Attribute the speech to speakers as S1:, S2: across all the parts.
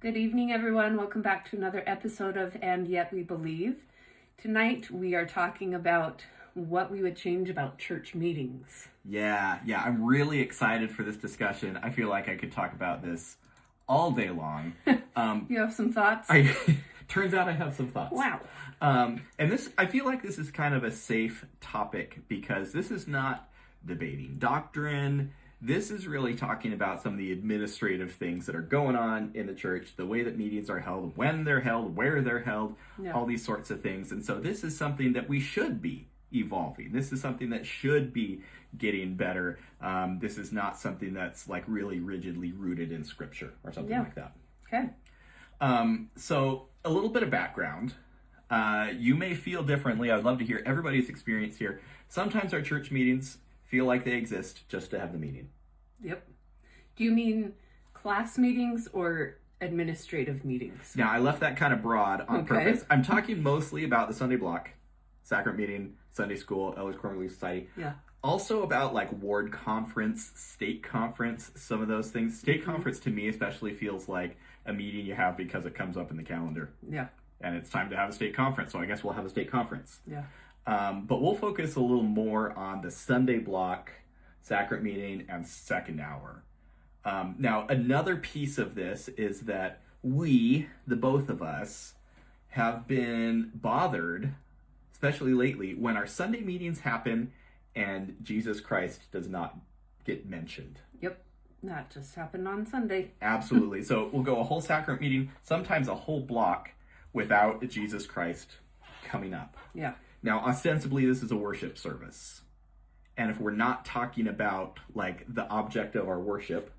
S1: Good evening, everyone. Welcome back to another episode of And Yet We Believe. Tonight, we are talking about what we would change about church meetings.
S2: Yeah, I'm really excited for this discussion. I feel like I could talk about this all day long.
S1: You have some thoughts?
S2: Turns out I have some thoughts.
S1: Wow.
S2: And I feel like this is kind of a safe topic because this is not debating doctrine. This is really talking about some of the administrative things that are going on in the church, the way that meetings are held, when they're held, where they're held, all these sorts of things. And so this is something that we should be evolving. This is something that should be getting better. This is not something that's like really rigidly rooted in scripture or something like that.
S1: Okay.
S2: So a little bit of background. You may feel differently. I would love to hear everybody's experience here. Sometimes our church meetings feel like they exist just to have the meeting.
S1: Yep. Do you mean class meetings or administrative meetings?
S2: Now, I left that kind of broad on purpose. I'm talking mostly about the Sunday block, sacrament meeting, Sunday school, Elders Quarterly Society.
S1: Yeah.
S2: Also about like ward conference, state conference, some of those things. State conference to me especially feels like a meeting you have because it comes up in the calendar.
S1: Yeah.
S2: And it's time to have a state conference, so I guess we'll have a state conference.
S1: Yeah.
S2: But we'll focus a little more on the Sunday block, sacrament meeting, and second hour. Now, another piece of this is that we, the both of us, have been bothered, especially lately, when our Sunday meetings happen and Jesus Christ does not get mentioned.
S1: Yep. That just happened on Sunday.
S2: Absolutely. So we'll go a whole sacrament meeting, sometimes a whole block, without Jesus Christ coming up.
S1: Yeah.
S2: Now, ostensibly, this is a worship service. And if we're not talking about, like, the object of our worship,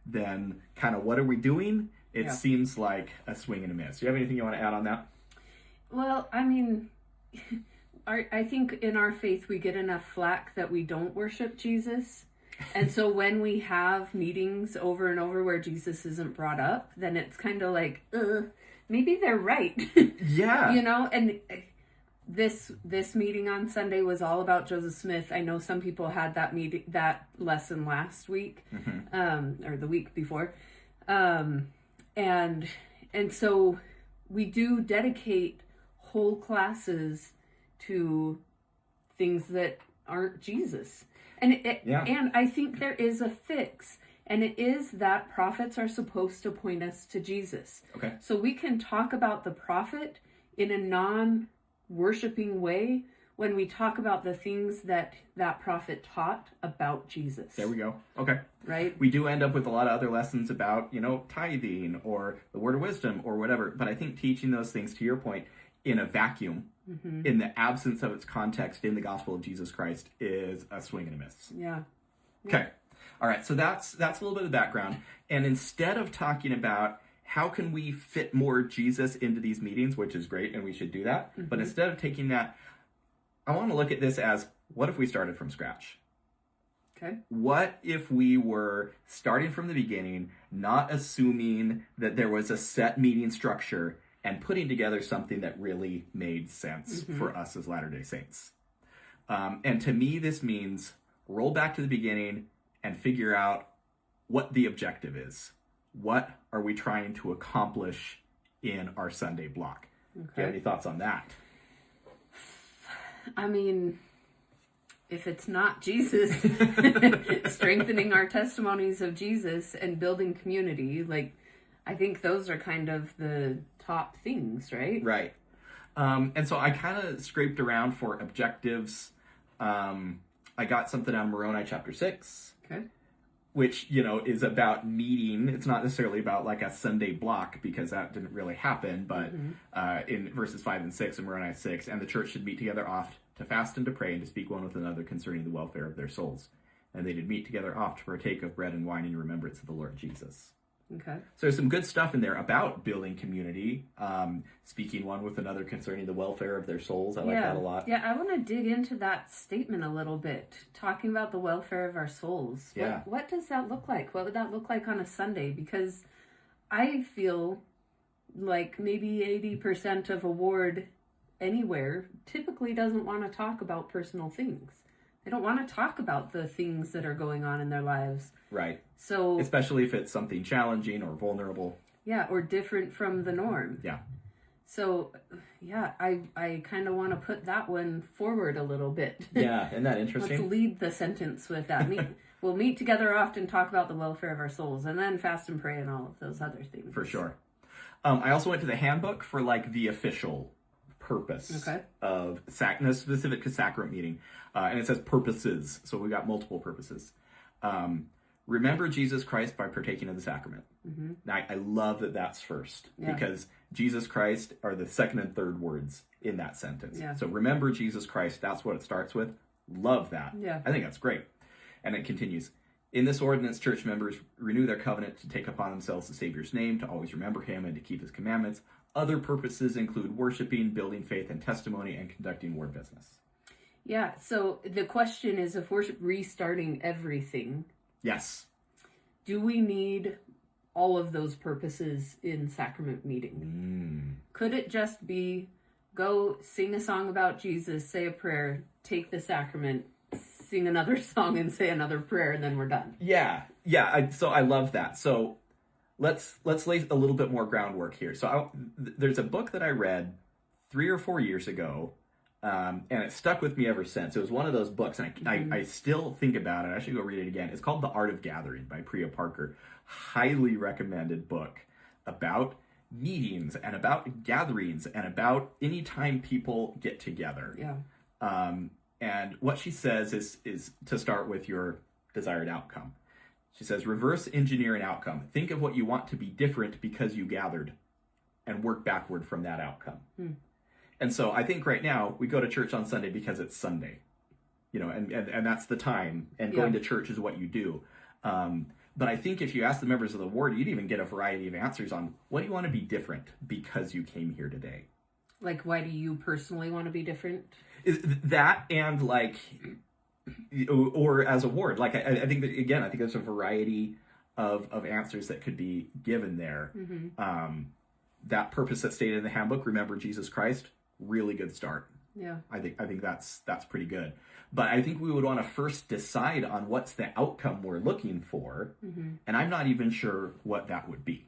S2: then kind of what are we doing? It seems like a swing and a miss. Do you have anything you want to add on that?
S1: Well, I mean, I think in our faith we get enough flack that we don't worship Jesus. And so when we have meetings over and over where Jesus isn't brought up, then it's kind of like, maybe they're right.
S2: Yeah.
S1: You know, and this meeting on Sunday was all about Joseph Smith. I know some people had that lesson last week, or the week before. And so we do dedicate whole classes to things that aren't Jesus. And and I think there is a fix. And it is that prophets are supposed to point us to Jesus.
S2: Okay.
S1: So we can talk about the prophet in a non-worshiping way when we talk about the things that prophet taught about Jesus.
S2: There we go. Okay.
S1: Right?
S2: We do end up with a lot of other lessons about, tithing or the word of wisdom or whatever. But I think teaching those things, to your point, in a vacuum, in the absence of its context in the gospel of Jesus Christ, is a swing and a miss.
S1: Yeah.
S2: Okay. All right, so that's a little bit of background. And instead of talking about how can we fit more Jesus into these meetings, which is great, and we should do that, but instead of taking that, I want to look at this as, what if we started from scratch?
S1: Okay.
S2: What if we were starting from the beginning, not assuming that there was a set meeting structure, and putting together something that really made sense for us as Latter-day Saints? And to me, this means roll back to the beginning and figure out what the objective is. What are we trying to accomplish in our Sunday block? Okay. Do you have any thoughts on that?
S1: I mean, if it's not Jesus, strengthening our testimonies of Jesus and building community, I think those are kind of the top things, right?
S2: Right. And so I kind of scraped around for objectives. I got something on Moroni chapter 6.
S1: Okay.
S2: Which, is about meeting. It's not necessarily about like a Sunday block because that didn't really happen, but in verses 5 and 6 in Moroni 6, and the church should meet together oft to fast and to pray and to speak one with another concerning the welfare of their souls. And they did meet together oft to partake of bread and wine in remembrance of the Lord Jesus.
S1: Okay.
S2: So there's some good stuff in there about building community, speaking one with another concerning the welfare of their souls. I like that a lot.
S1: Yeah, I want to dig into that statement a little bit, talking about the welfare of our souls.
S2: Yeah.
S1: What does that look like? What would that look like on a Sunday? Because I feel like maybe 80% of a ward anywhere typically doesn't want to talk about personal things. They don't want to talk about the things that are going on in their lives.
S2: Right.
S1: So,
S2: especially if it's something challenging or vulnerable.
S1: Yeah, or different from the norm.
S2: Yeah.
S1: So, yeah, I kind of want to put that one forward a little bit.
S2: Yeah, isn't that interesting?
S1: Let's lead the sentence with that. We'll meet together often, talk about the welfare of our souls, and then fast and pray and all of those other things.
S2: For sure. I also went to the handbook for like the official purpose of no, specific to sacrament meeting, and it says purposes. So we got multiple purposes. Remember Jesus Christ by partaking of the sacrament. Mm-hmm. Now, I love that that's first because Jesus Christ are the second and third words in that sentence. Yeah. So remember Jesus Christ, that's what it starts with. Love that.
S1: Yeah.
S2: I think that's great. And it continues. In this ordinance, church members renew their covenant to take upon themselves the Savior's name, to always remember him and to keep his commandments. Other purposes include worshiping, building faith and testimony, and conducting ward business.
S1: Yeah, so the question is, if we're restarting everything...
S2: Yes.
S1: Do we need all of those purposes in sacrament meeting? Could it just be go sing a song about Jesus, say a prayer, take the sacrament, sing another song and say another prayer, and then we're done?
S2: Yeah. So I love that. So let's lay a little bit more groundwork here. So there's a book that I read 3 or 4 years ago. And it stuck with me ever since. It was one of those books, and I still think about it. I should go read it again. It's called The Art of Gathering by Priya Parker. Highly recommended book about meetings and about gatherings and about any time people get together.
S1: Yeah.
S2: And what she says is to start with your desired outcome. She says, reverse engineer an outcome. Think of what you want to be different because you gathered, and work backward from that outcome. And so I think right now we go to church on Sunday because it's Sunday, and that's the time, and going to church is what you do. But I think if you ask the members of the ward, you'd even get a variety of answers on what do you want to be different because you came here today.
S1: Like, why do you personally want to be different?
S2: That and like, or as a ward, like I think that, again, I think there's a variety of answers that could be given there. Mm-hmm. That purpose that's stated in the handbook, remember Jesus Christ, really good start.
S1: Yeah.
S2: I think that's pretty good. But I think we would want to first decide on what's the outcome we're looking for. Mm-hmm. And I'm not even sure what that would be.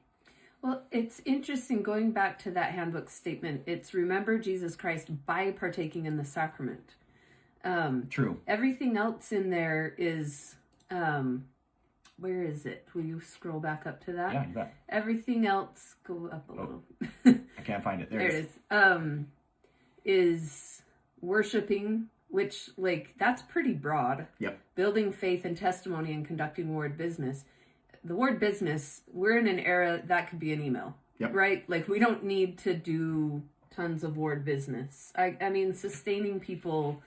S1: Well, it's interesting going back to that handbook statement. It's remember Jesus Christ by partaking in the sacrament.
S2: True.
S1: Everything else in there is, where is it? Will you scroll back up to that?
S2: Yeah, you bet.
S1: Everything else, go up a little.
S2: I can't find it. There
S1: it is. Is worshiping, which, like, that's pretty broad.
S2: Yep.
S1: Building faith and testimony and conducting ward business. The word business, we're in an era that could be an email.
S2: Yep.
S1: Right? Like, we don't need to do tons of ward business. I mean, sustaining people,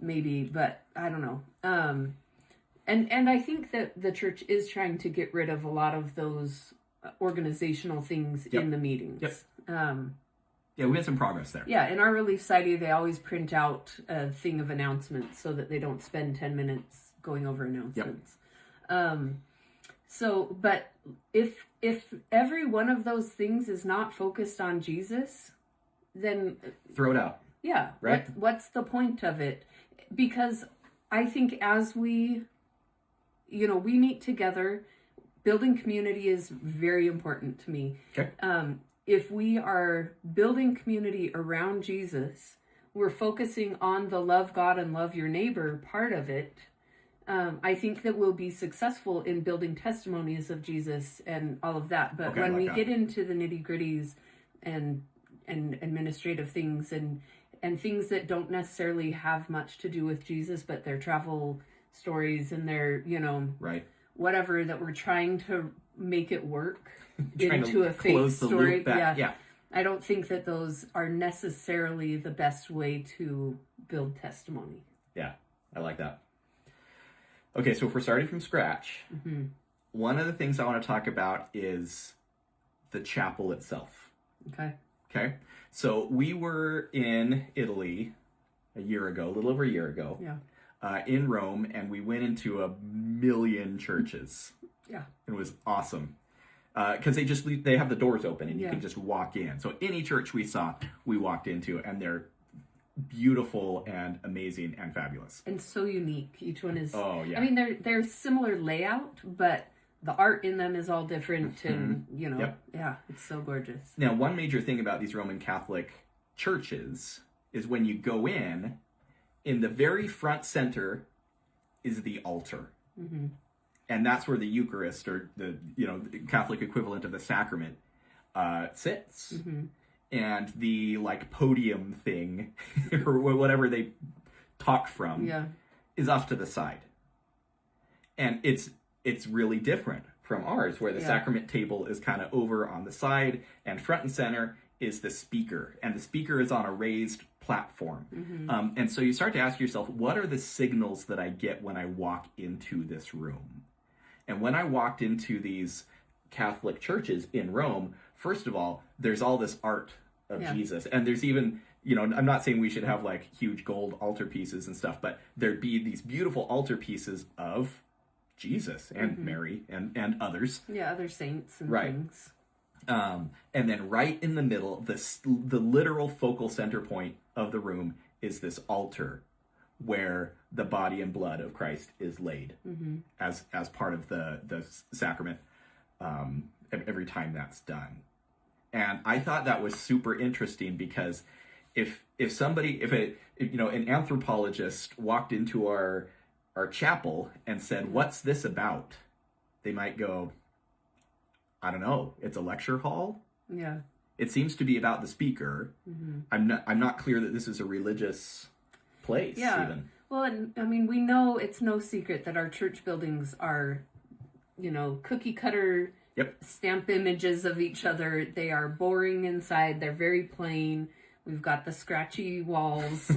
S1: maybe, but I don't know. And I think that the church is trying to get rid of a lot of those organizational things in the meetings.
S2: Yep. Yeah, we had some progress there.
S1: Yeah, in our Relief Society, they always print out a thing of announcements so that they don't spend 10 minutes going over announcements. Yep. But if every one of those things is not focused on Jesus, then...
S2: throw it out.
S1: Yeah.
S2: Right?
S1: What's the point of it? Because I think as we meet together, building community is very important to me.
S2: Okay.
S1: If we are building community around Jesus, we're focusing on the love God and love your neighbor part of it. I think that we'll be successful in building testimonies of Jesus and all of that. But when we get into the nitty-gritties and administrative things and things that don't necessarily have much to do with Jesus, but their travel stories and their,
S2: right,
S1: whatever, that we're trying to make it work into a faith story.
S2: Yeah.
S1: I don't think that those are necessarily the best way to build testimony.
S2: Yeah, I like that. Okay, so if we're starting from scratch, one of the things I want to talk about is the chapel itself. Okay. So we were in Italy a little over a year ago.
S1: Yeah.
S2: In Rome, and we went into 1 million churches.
S1: Yeah.
S2: It was awesome. Because they have the doors open and you can just walk in. So any church we saw, we walked into, and they're beautiful and amazing and fabulous.
S1: And so unique. Each one is...
S2: Oh, yeah.
S1: I mean, they're similar layout, but the art in them is all different, and yeah, it's so gorgeous.
S2: Now, one major thing about these Roman Catholic churches is when you go in the very front center is the altar. Mm-hmm. And that's where the Eucharist, or the Catholic equivalent of the sacrament, sits. Mm-hmm. And the podium thing or whatever they talk from is off to the side. And it's really different from ours, where the sacrament table is kind of over on the side, and front and center is the speaker, and the speaker is on a raised platform. Mm-hmm. And so you start to ask yourself, what are the signals that I get when I walk into this room? And when I walked into these Catholic churches in Rome, first of all, there's all this art of Jesus. And there's even, I'm not saying we should have huge gold altar pieces and stuff, but there'd be these beautiful altar pieces of Jesus and Mary and others.
S1: Yeah, other saints and things.
S2: And then right in the middle, the literal focal center point of the room is this altar where the body and blood of Christ is laid as part of the sacrament every time that's done. And I thought that was super interesting, because if an anthropologist walked into our chapel and said, "What's this about?" they might go, "I don't know. It's a lecture hall."
S1: Yeah.
S2: It seems to be about the speaker. Mm-hmm. I'm not clear that this is a religious place. Yeah. Even.
S1: Well, and I mean, we know it's no secret that our church buildings are, cookie cutter.
S2: Yep.
S1: Stamp images of each other. They are boring inside. They're very plain. We've got the scratchy walls,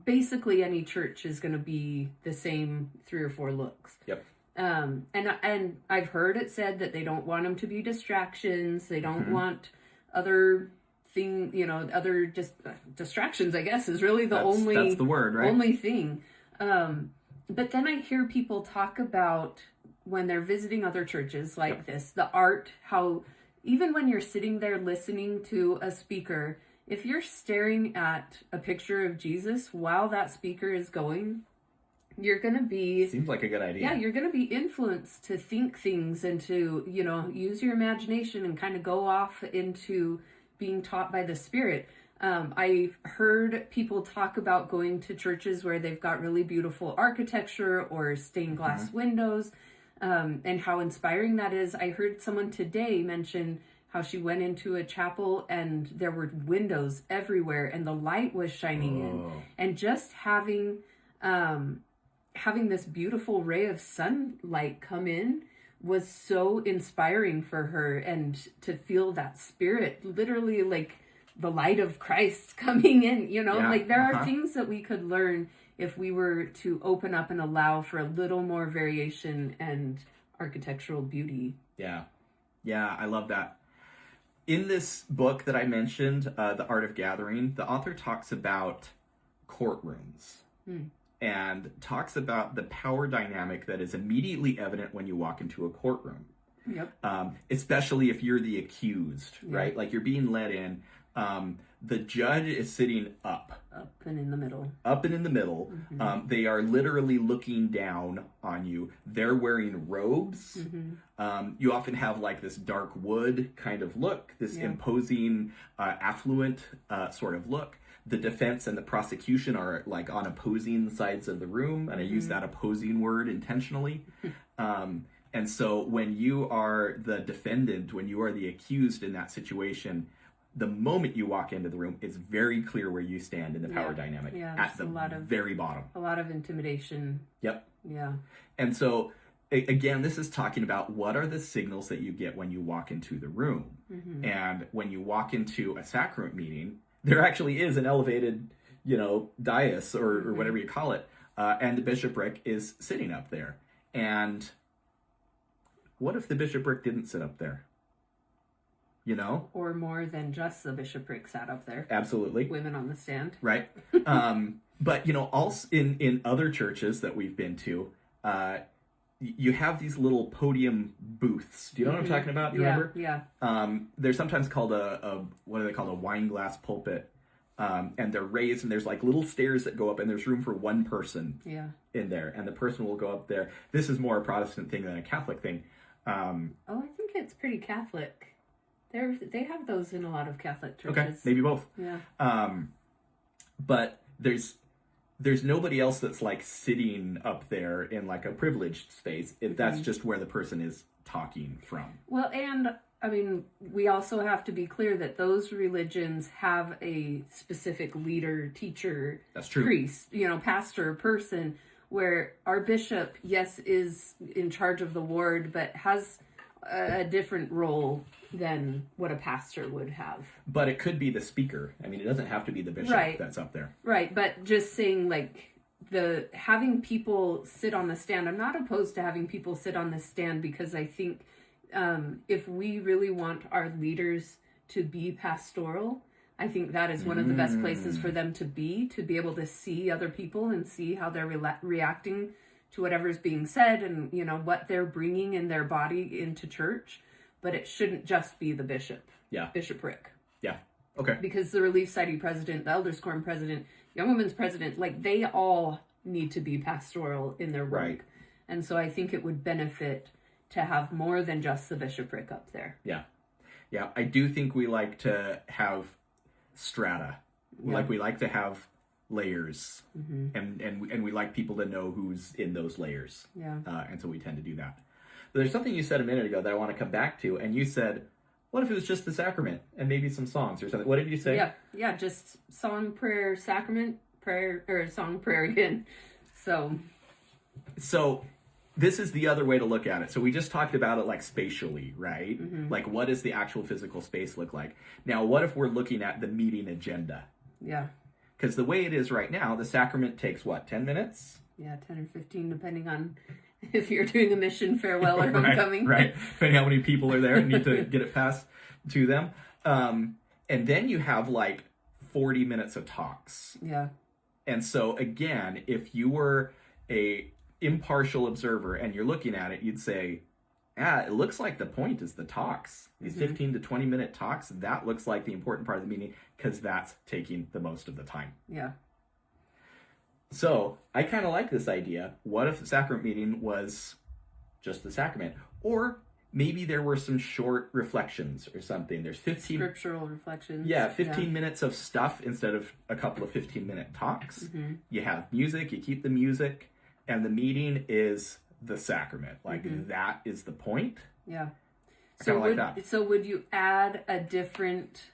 S1: basically any church is going to be the same 3 or 4 looks.
S2: Yep.
S1: And I've heard it said that they don't want them to be distractions. They don't want other distractions, I guess, is really that's
S2: the word, right?
S1: Only thing. But then I hear people talk about, when they're visiting other churches like this, the art, how even when you're sitting there listening to a speaker, if you're staring at a picture of Jesus while that speaker is going, you're going to be...
S2: Seems like a good idea.
S1: Yeah, you're going to be influenced to think things and to, use your imagination and kind of go off into being taught by the Spirit. I've heard people talk about going to churches where they've got really beautiful architecture or stained glass windows, and how inspiring that is. I heard someone today mention how she went into a chapel and there were windows everywhere and the light was shining in. And just having this beautiful ray of sunlight come in was so inspiring for her, and to feel that spirit, literally the light of Christ coming in, there are things that we could learn if we were to open up and allow for a little more variation and architectural beauty.
S2: Yeah. Yeah, I love that. In this book that I mentioned, The Art of Gathering, the author talks about courtrooms and talks about the power dynamic that is immediately evident when you walk into a courtroom.
S1: Yep.
S2: Especially if you're the accused, right? Like you're being led in. The judge is sitting up
S1: and in the middle.
S2: Mm-hmm. They are literally looking down on you. They're wearing robes. Mm-hmm. You often have this dark wood kind of look, this imposing, affluent sort of look. The defense and the prosecution are on opposing sides of the room, and I use that opposing word intentionally. And so when you are the defendant, when you are the accused in that situation, the moment you walk into the room, it's very clear where you stand in the power dynamic at the very bottom.
S1: A lot of intimidation.
S2: Yep.
S1: Yeah.
S2: And so, again, this is talking about what are the signals that you get when you walk into the room. Mm-hmm. And when you walk into a sacrament meeting, there actually is an elevated, dais or whatever you call it, and the bishopric is sitting up there. And what if the bishopric didn't sit up there?
S1: Or more than just the bishopric sat up there.
S2: Absolutely.
S1: Women on the stand.
S2: Right. But, also in other churches that we've been to, you have these little podium booths. Do you know what I'm talking about? Do you remember?
S1: Yeah.
S2: They're sometimes called what are they called? A wine glass pulpit. and they're raised, and there's like little stairs that go up, and there's room for one person in there, and the person will go up there. This is more a Protestant thing than a Catholic thing.
S1: I think it's pretty Catholic. They have those in a lot of Catholic churches.
S2: Okay, maybe both.
S1: Yeah.
S2: But there's nobody else that's like sitting up there in like a privileged space. If that's just where the person is talking from.
S1: Well, and I mean, we also have to be clear that those religions have a specific leader, teacher,
S2: that's true,
S1: priest, pastor, person, where our bishop, yes, is in charge of the ward, but has a different role than what a pastor would have.
S2: But it could be the speaker. I mean, it doesn't have to be the bishop that's up there.
S1: Right, but just saying like having people sit on the stand, I'm not opposed to having people sit on the stand, because I think if we really want our leaders to be pastoral, I think that is one of the best places for them to be able to see other people and see how they're reacting to whatever's being said, and what they're bringing in their body into church. But it shouldn't just be the bishop.
S2: Yeah.
S1: Bishopric.
S2: Yeah. Okay.
S1: Because the Relief Society president, the Elders Quorum president, Young Women's president, like they all need to be pastoral in their work.
S2: Right.
S1: And so I think it would benefit to have more than just the bishopric up there.
S2: Yeah. Yeah. I do think we like to have strata. Like we like to have layers, and we like people to know who's in those layers.
S1: Yeah.
S2: And so we tend to do that. But there's something you said a minute ago that I want to come back to, and you said, what if it was just the sacrament and maybe some songs or something? What did you say?
S1: Yeah, just song, prayer, sacrament, prayer, or song, prayer again. So
S2: this is the other way to look at it. So we just talked about it like spatially, right? Like, what does the actual physical space look like? Now, what if we're looking at the meeting agenda?
S1: Yeah.
S2: Because the way it is right now, the sacrament takes, 10 minutes?
S1: Yeah, 10 or 15, depending on if you're doing a mission, farewell, or homecoming.
S2: Right. Depending on how many people are there and need to get it passed to them. And then you have 40 minutes of talks.
S1: Yeah.
S2: And so again, if you were a impartial observer and you're looking at it, you'd say, it looks like the point is the talks. These 15 to 20 minute talks, that looks like the important part of the meeting, because that's taking the most of the time.
S1: Yeah.
S2: So I kind of like this idea. What if the sacrament meeting was just the sacrament? Or maybe there were some short reflections or something. There's 15
S1: scriptural reflections.
S2: Yeah, 15 minutes of stuff instead of a couple of 15-minute talks. You have music, you keep the music, and the meeting is the sacrament. That is the point.
S1: Yeah.
S2: So like that.
S1: So would you add a different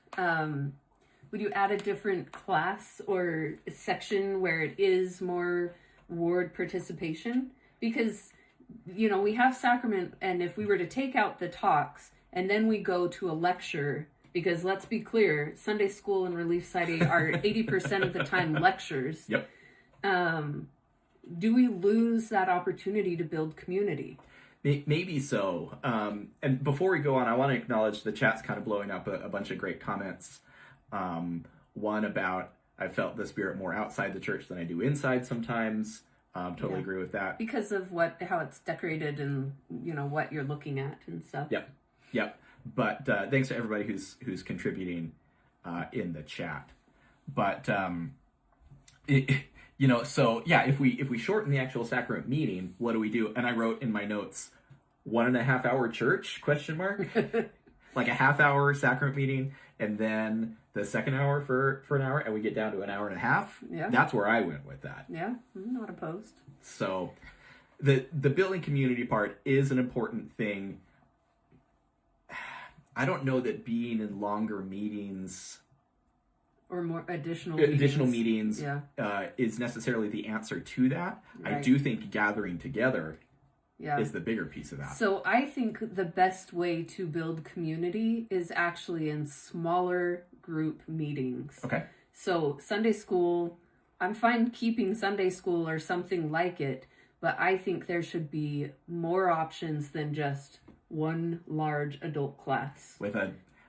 S1: class or section where it is more ward participation? Because, we have sacrament, and if we were to take out the talks and then we go to a lecture, because let's be clear, Sunday school and Relief Society are 80% of the time lectures.
S2: Yep.
S1: Do we lose that opportunity to build community?
S2: Maybe so. And before we go on, I want to acknowledge the chat's kind of blowing up a bunch of great comments. One about, I felt the Spirit more outside the church than I do inside sometimes. Totally agree with that.
S1: Because of how it's decorated and, what you're looking at and stuff.
S2: Yep. But thanks to everybody who's contributing in the chat. But, so yeah, if we shorten the actual sacrament meeting, what do we do? And I wrote in my notes, 1.5 hour church, ? Like a half-hour sacrament meeting, and then the second hour for an hour, and we get down to an hour and a half.
S1: Yeah.
S2: That's where I went with that.
S1: Yeah, I'm not opposed.
S2: So the building community part is an important thing. I don't know that being in longer meetings
S1: or more additional
S2: meetings is necessarily the answer to that. Right. I do think gathering together is the bigger piece of that.
S1: So I think the best way to build community is actually in smaller group meetings.
S2: Okay.
S1: So Sunday school, I'm fine keeping Sunday school or something like it, but I think there should be more options than just one large adult class.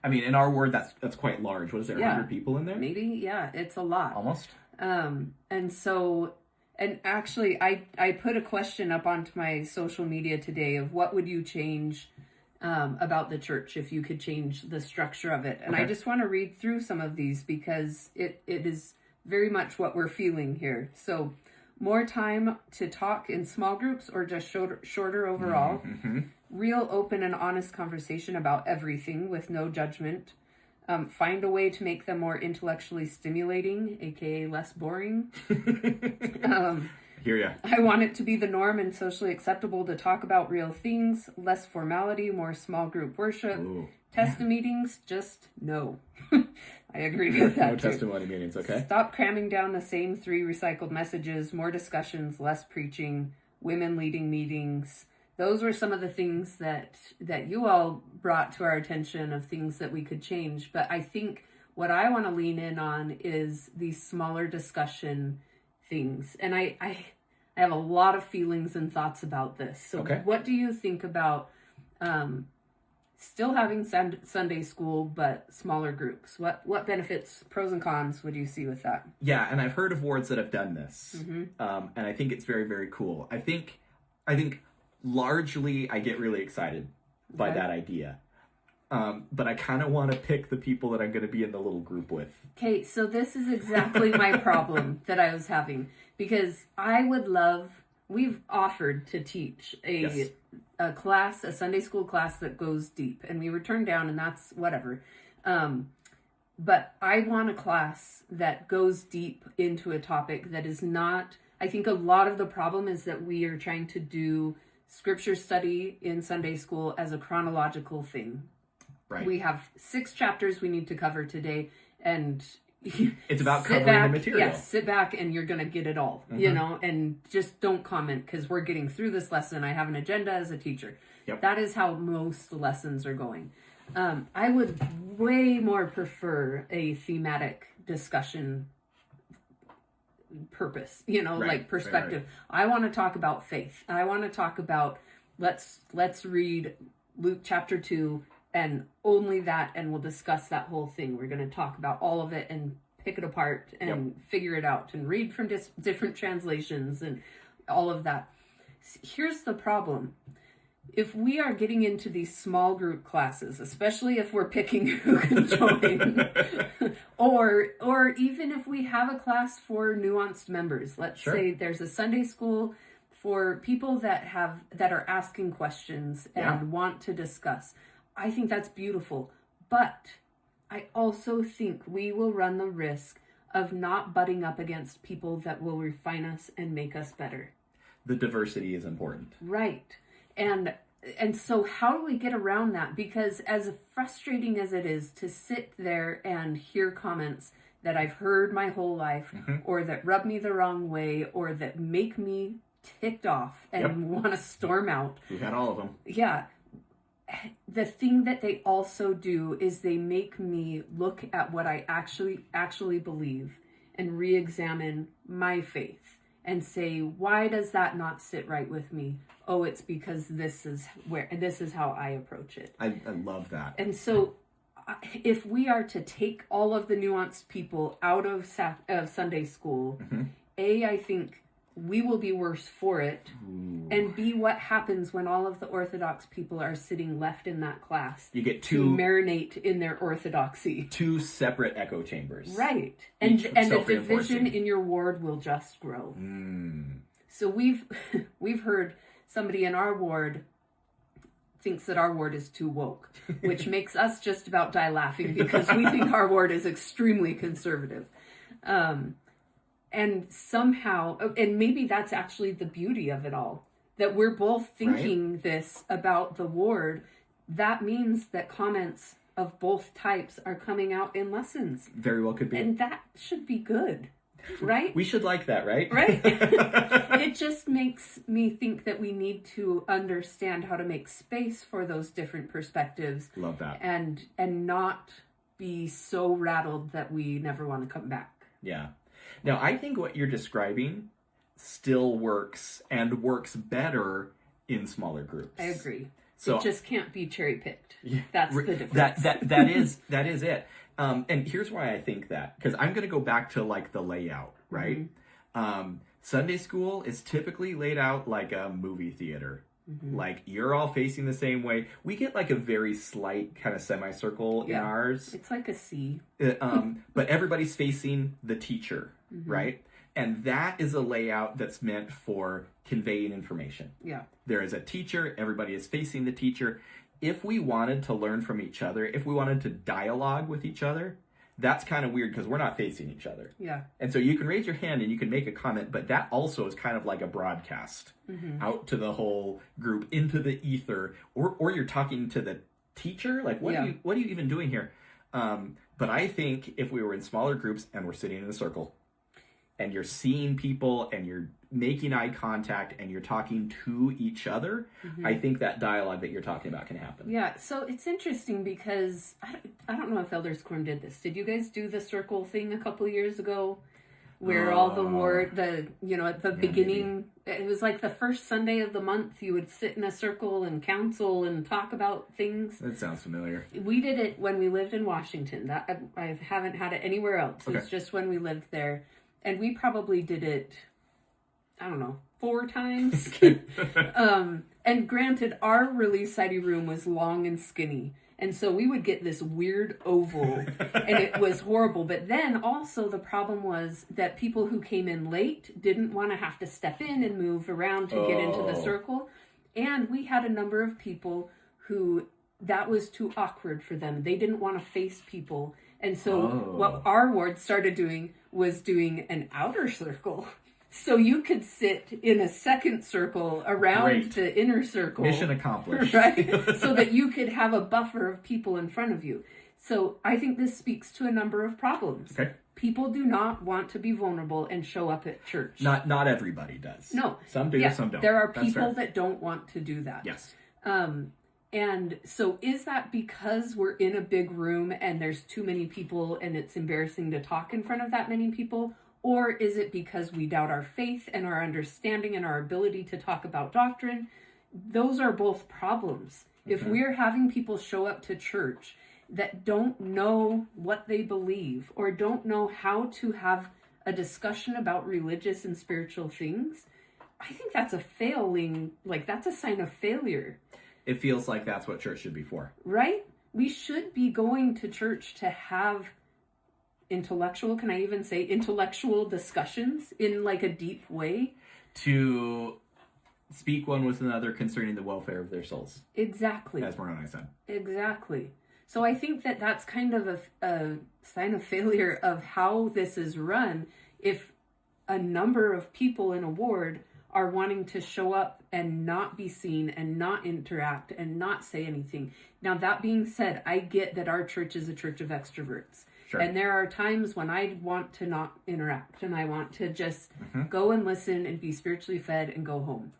S2: In our ward, that's quite large. What is there, 100 people in there?
S1: Maybe, it's a lot.
S2: Almost.
S1: And actually, I put a question up onto my social media today of what would you change about the church if you could change the structure of it. And
S2: Okay.
S1: I just want to read through some of these because it is very much what we're feeling here. So, more time to talk in small groups or just shorter overall.
S2: Mm-hmm.
S1: Real, open, and honest conversation about everything with no judgment. Find a way to make them more intellectually stimulating, aka less boring.
S2: Hear ya.
S1: I want it to be the norm and socially acceptable to talk about real things, less formality, more small group worship.
S2: Ooh,
S1: Meetings, just no. I agree with that.
S2: no
S1: too.
S2: testimony meetings, okay?
S1: Stop cramming down the same 3 recycled messages, more discussions, less preaching, women leading meetings. Those were some of the things that you all brought to our attention of things that we could change. But I think what I want to lean in on is these smaller discussion things. And I have a lot of feelings and thoughts about this. So What do you think about still having Sunday school, but smaller groups? What benefits, pros and cons would you see with that?
S2: Yeah, and I've heard of wards that have done this. And I think it's very, very cool. I think largely I get really excited by that idea. But I kind of want to pick the people that I'm going to be in the little group with. Okay,
S1: so this is exactly my problem that I was having. Because we've offered to teach a class, a Sunday school class that goes deep. And we were turned down, and that's whatever. But I want a class that goes deep into a topic that is not... I think a lot of the problem is that we are trying to do scripture study in Sunday school as a chronological thing.
S2: Right.
S1: We have 6 chapters we need to cover today, and...
S2: It's about covering the material.
S1: Yes, sit back and you're going to get it all, and just don't comment because we're getting through this lesson. I have an agenda as a teacher.
S2: Yep.
S1: That is how most lessons are going. I would way more prefer a thematic discussion purpose, like perspective. Right. I want to talk about faith. I want to talk about, let's read Luke chapter 2 and only that, and we'll discuss that whole thing. We're going to talk about all of it and pick it apart and figure it out and read from different translations and all of that. Here's the problem. If we are getting into these small group classes, especially if we're picking who can join, or even if we have a class for nuanced members, let's say there's a Sunday school for people that are asking questions and want to discuss. I think that's beautiful, but I also think we will run the risk of not butting up against people that will refine us and make us better.
S2: The diversity is important.
S1: Right. And so how do we get around that? Because as frustrating as it is to sit there and hear comments that I've heard my whole life, or that rub me the wrong way, or that make me ticked off and want to storm out.
S2: We've had all of them.
S1: Yeah. The thing that they also do is they make me look at what I actually believe and re-examine my faith and say, why does that not sit right with me? Oh, it's because this is how I approach it.
S2: I love that.
S1: And so if we are to take all of the nuanced people out of Sunday school, I think we will be worse for it. Ooh. And B, what happens when all of the Orthodox people are sitting left in that class?
S2: You get
S1: to marinate in their orthodoxy.
S2: 2 separate echo chambers.
S1: Right. And the division in your ward will just grow. So we've heard somebody in our ward thinks that our ward is too woke, which makes us just about die laughing because we think our ward is extremely conservative. And somehow, and maybe that's actually the beauty of it all, that we're both thinking this about the ward. That means that comments of both types are coming out in lessons.
S2: Very well could be.
S1: And that should be good, right?
S2: We should like that, right?
S1: Right? It just makes me think that we need to understand how to make space for those different perspectives.
S2: Love that.
S1: And not be so rattled that we never want to come back.
S2: Yeah. Now, I think what you're describing still works and works better in smaller groups.
S1: I agree. So it just can't be cherry picked.
S2: Yeah,
S1: that's the difference.
S2: That is it. And here's why I think that, because I'm going to go back to like the layout, right? Sunday school is typically laid out like a movie theater. Like, you're all facing the same way. We get like a very slight kind of semicircle in ours.
S1: It's like a C.
S2: But everybody's facing the teacher, right? And that is a layout that's meant for conveying information.
S1: Yeah.
S2: There is a teacher. Everybody is facing the teacher. If we wanted to learn from each other, if we wanted to dialogue with each other, that's kind of weird because we're not facing each other.
S1: Yeah.
S2: And so you can raise your hand and you can make a comment, but that also is kind of like a broadcast out to the whole group, into the ether, or you're talking to the teacher. Like, what are you even doing here? But I think if we were in smaller groups and we're sitting in a circle and you're seeing people and you're making eye contact and you're talking to each other, I think that dialogue that you're talking about can happen.
S1: Yeah, so it's interesting because I don't know if Elders Quorum did this. Did you guys do the circle thing a couple of years ago? Where all at the beginning, maybe. It was like the first Sunday of the month, you would sit in a circle and counsel and talk about things.
S2: That sounds familiar.
S1: We did it when we lived in Washington. I haven't had it anywhere else. Okay. It's just when we lived there. And we probably did it, I don't know, 4 times. And granted, our really sidey room was long and skinny. And so we would get this weird oval, and it was horrible. But then also the problem was that people who came in late didn't want to have to step in and move around to get into the circle. And we had a number of people that was too awkward for them. They didn't want to face people. And so what our ward started doing was doing an outer circle. So you could sit in a second circle around the inner circle.
S2: Mission accomplished.
S1: Right? So that you could have a buffer of people in front of you. So I think this speaks to a number of problems. Okay. People do not want to be vulnerable and show up at church.
S2: Not everybody does.
S1: No.
S2: Some do, some don't.
S1: There are people that don't want to do that.
S2: Yes.
S1: And so is that because we're in a big room and there's too many people and it's embarrassing to talk in front of that many people? Or is it because we doubt our faith and our understanding and our ability to talk about doctrine? Those are both problems. If we're having people show up to church that don't know what they believe or don't know how to have a discussion about religious and spiritual things, I think that's that's a sign of failure.
S2: It feels like that's what church should be for.
S1: Right? We should be going to church to have intellectual discussions in like a deep way. To
S2: speak one with another concerning the welfare of their souls.
S1: Exactly.
S2: As Moroni said.
S1: Exactly. So I think that that's kind of a sign of failure of how this is run if a number of people in a ward are wanting to show up and not be seen and not interact and not say anything. Now, that being said, I get that our church is a church of extroverts. Sure. And there are times when I want to not interact and I want to just go and listen and be spiritually fed and go home.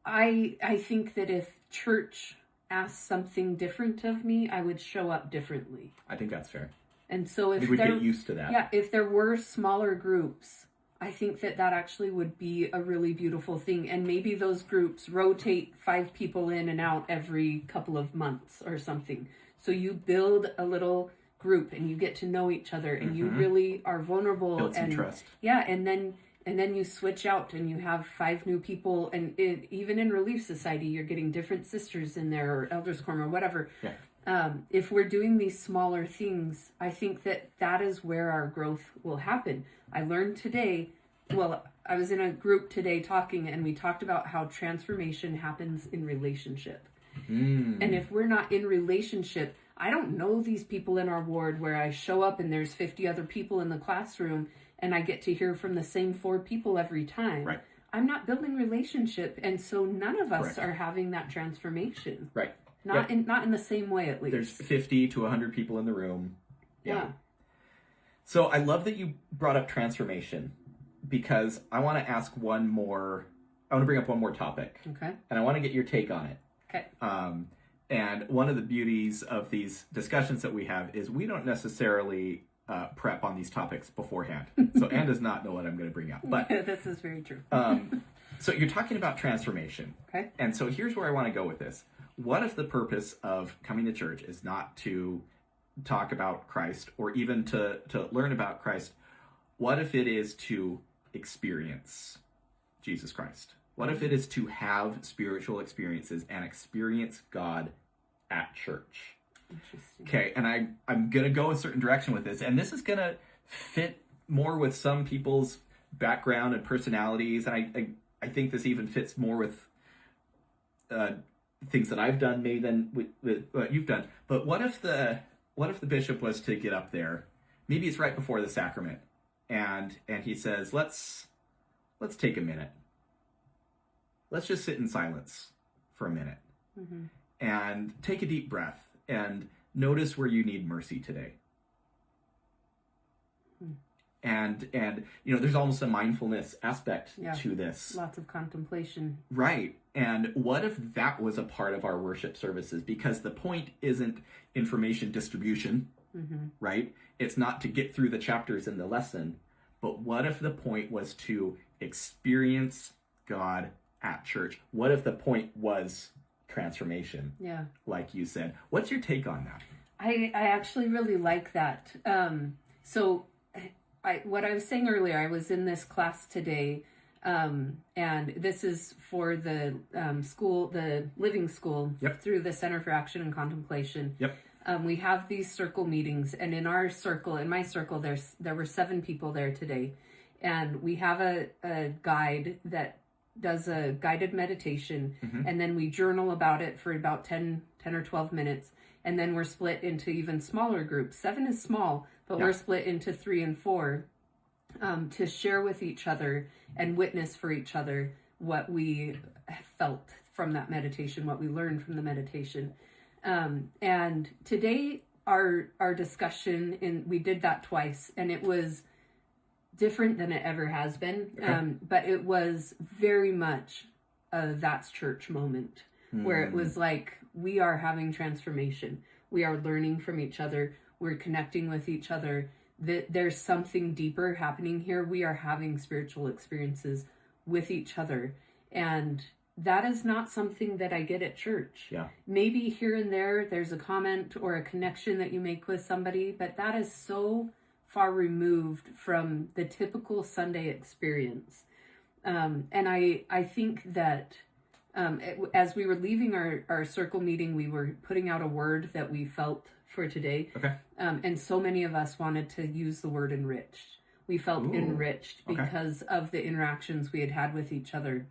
S1: I think that if church asked something different of me, I would show up differently.
S2: I think that's fair.
S1: And so if
S2: we get used to that.
S1: Yeah, if there were smaller groups, I think that actually would be a really beautiful thing. And maybe those groups rotate 5 people in and out every couple of months or something. So you build a little group and you get to know each other and you really are vulnerable.
S2: Build some trust.
S1: Yeah, and then you switch out and you have 5 new people. And even in Relief Society, you're getting different sisters in there or Elders Quorum or whatever. Yeah. If we're doing these smaller things, I think that is where our growth will happen. I learned today, I was in a group today talking, and we talked about how transformation happens in relationship. And if we're not in relationship, I don't know these people in our ward where I show up and there's 50 other people in the classroom and I get to hear from the same 4 people every time. Right. I'm not building relationship, and so none of us are having that transformation. Right. Not in the same way, at least.
S2: There's 50 to 100 people in the room. Yeah. So I love that you brought up transformation, because I want to bring up one more topic. Okay. And I want to get your take on it. Okay. And one of the beauties of these discussions that we have is we don't necessarily prep on these topics beforehand. So Anne does not know what I'm going to bring up. But
S1: this is very true.
S2: So you're talking about transformation. Okay. And so here's where I want to go with this. What if the purpose of coming to church is not to talk about Christ or even to learn about Christ? What if it is to experience Jesus Christ? What if it is to have spiritual experiences and experience God at church?
S1: Interesting.
S2: Okay, and I'm going to go a certain direction with this, and this is going to fit more with some people's background and personalities, and I think this even fits more with things that I've done maybe than with what you've done. But what if the bishop was to get up there, maybe it's right before the sacrament, and he says, let's take a minute. Let's just sit in silence for a minute and take a deep breath and notice where you need mercy today. And there's almost a mindfulness aspect to this.
S1: Lots of contemplation.
S2: Right. And what if that was a part of our worship services? Because the point isn't information distribution, right? It's not to get through the chapters in the lesson. But what if the point was to experience God at church? What if the point was transformation?
S1: Yeah.
S2: Like you said. What's your take on that?
S1: I actually really like that. What I was saying earlier, I was in this class today, and this is for the school, the living school, through the Center for Action and Contemplation.
S2: Yep.
S1: We have these circle meetings, and in my circle, there were 7 people there today, and we have a guide that does a guided meditation, and then we journal about it for about 10 or 12 minutes, and then we're split into even smaller groups. 7 is small, but we're split into 3 and 4 to share with each other and witness for each other what we felt from that meditation, what we learned from the meditation. And today our discussion, we did that twice, and it was different than it ever has been. But it was very much a that's church moment where it was like, we are having transformation. We are learning from each other. We're connecting with each other. There's something deeper happening here. We are having spiritual experiences with each other. And that is not something that I get at church.
S2: Yeah.
S1: Maybe here and there's a comment or a connection that you make with somebody, but that is so far removed from the typical Sunday experience. And I think that as we were leaving our circle meeting, we were putting out a word that we felt for today.
S2: Okay.
S1: And so many of us wanted to use the word enriched. We felt enriched because of the interactions we had had with each other.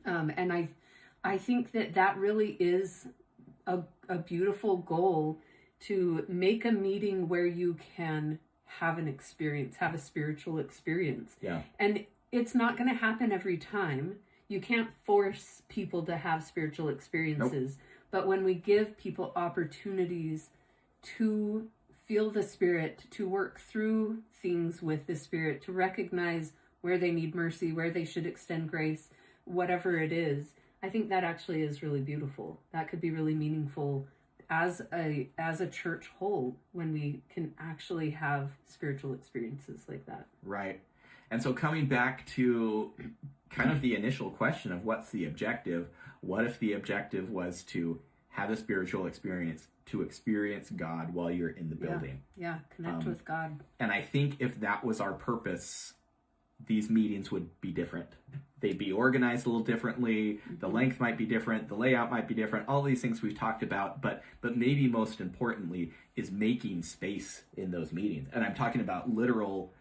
S1: And I think that really is a beautiful goal, to make a meeting where you can have an experience, have a spiritual experience.
S2: Yeah.
S1: And it's not going to happen every time. You can't force people to have spiritual experiences. Nope. But when we give people opportunities to feel the Spirit, to work through things with the Spirit, to recognize where they need mercy, where they should extend grace, whatever it is, I think that actually is really beautiful. That could be really meaningful as a church whole, when we can actually have spiritual experiences like that.
S2: Right. And so coming back to kind of the initial question of what's the objective, what if the objective was to have a spiritual experience, to experience God while you're in the building?
S1: Yeah, connect with God.
S2: And I think if that was our purpose, these meetings would be different. They'd be organized a little differently. The length might be different. The layout might be different. All these things we've talked about, but maybe most importantly is making space in those meetings. And I'm talking about literal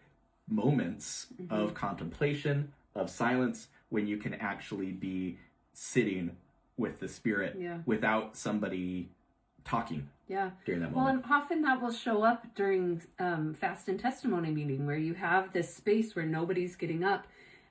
S2: moments of contemplation, of silence, when you can actually be sitting with the Spirit without somebody talking during that moment.
S1: Well, and often that will show up during fast and testimony meeting, where you have this space where nobody's getting up.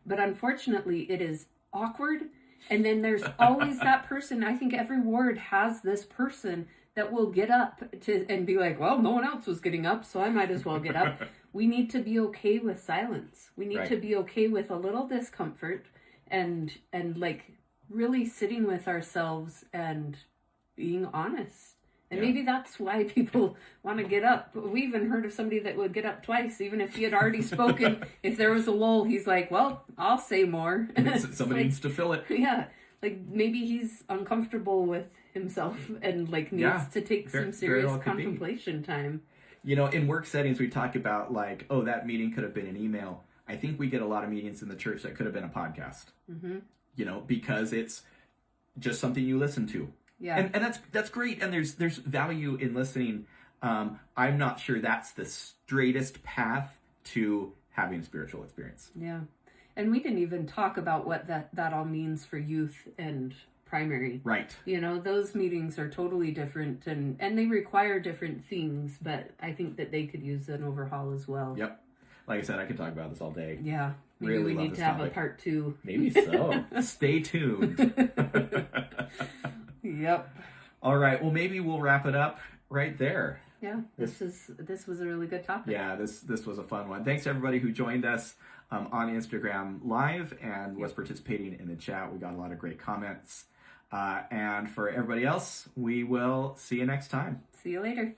S1: But unfortunately, it is awkward. And then there's always that person. I think every ward has this person that will get up and be like, well, no one else was getting up, so I might as well get up. We need to be okay with silence. We need to be okay with a little discomfort and like really sitting with ourselves and being honest. And maybe that's why people want to get up. We even heard of somebody that would get up twice, even if he had already spoken. If there was a lull, he's like, well, I'll say more.
S2: Somebody needs to fill it.
S1: Yeah. Like maybe he's uncomfortable with himself and like needs to take some serious contemplation time.
S2: You know, in work settings, we talk about like, oh, that meeting could have been an email. I think we get a lot of meetings in the church that could have been a podcast. because it's just something you listen to.
S1: Yeah.
S2: And that's great. And there's value in listening. I'm not sure that's the straightest path to having a spiritual experience.
S1: Yeah. And we didn't even talk about what that all means for youth and primary.
S2: Right.
S1: Those meetings are totally different and they require different things, but I think that they could use an overhaul as well.
S2: Yep. Like I said, I could talk about this all day.
S1: Yeah. Maybe
S2: really
S1: we need to have a part 2.
S2: Maybe so. Stay tuned.
S1: Yep.
S2: All right. Well, maybe we'll wrap it up right there.
S1: Yeah. This was a really good topic.
S2: Yeah, this was a fun one. Thanks to everybody who joined us on Instagram Live and was participating in the chat. We got a lot of great comments. And for everybody else, we will see you next time.
S1: See you later.